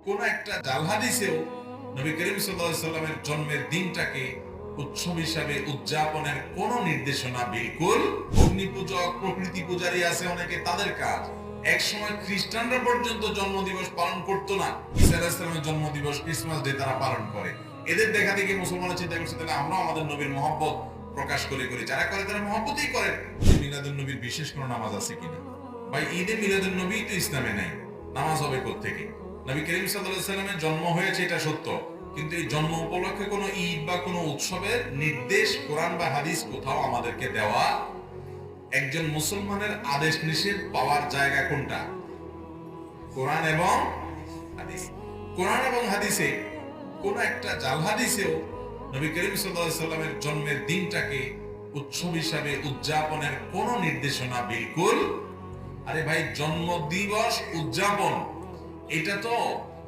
কোন একটা জাল হাদিসেও নবী করিম সাল্লাল্লাহু আলাইহি সাল্লামের জন্মের দিনটাকে উৎসব হিসাবে উদযাপনের কোন নির্দেশনা বিলকুল। অগ্নি পূজক, প্রকৃতি পূজারী আছে অনেকে, তাদের কাজ। এক সময় খ্রিস্টানরা পর্যন্ত জন্মদিবস পালন করতো না। ঈসা আলাইহিস সালামের জন্মদিবস, ক্রিসমাস ডে তারা পালন করে। এদের দেখা দেখি মুসলমানরা চিন্তা করছে তাহলে আমরা আমাদের নবীর মহব্বত প্রকাশ করি। যারা করে তারা মহব্বতই করে। মিলাদুন নবীর বিশেষ কোনো নামাজ আছে কিনা ভাই? ঈদে মিলাদুন নবী তো ইসলামে নাই, নামাজ হবে কোত্থেকে? নবী করিম সাল্লাল্লাহু আলাইহি সাল্লামের জন্ম হয়েছে এটা সত্য, কিন্তু এই জন্ম উপলক্ষে কোনো ঈদ বা কোনো উৎসবের নির্দেশ কোরআন বা হাদিস কোথাও আমাদেরকে দেওয়া। একজন মুসলমানের আদেশ নিষেধ পাওয়ার জায়গা কোনটা? কোরআন এবং হাদিস। কোরআন এবং হাদিসে কোন একটা জাল হাদিসেও নবী করিম সাল্লাল্লাহু আলাইহি সাল্লামের জন্মের দিনটাকে উৎসব হিসাবে উদযাপনের কোন নির্দেশনা বিলকুল। আরে ভাই, জন্ম দিবস উদযাপন এটা তো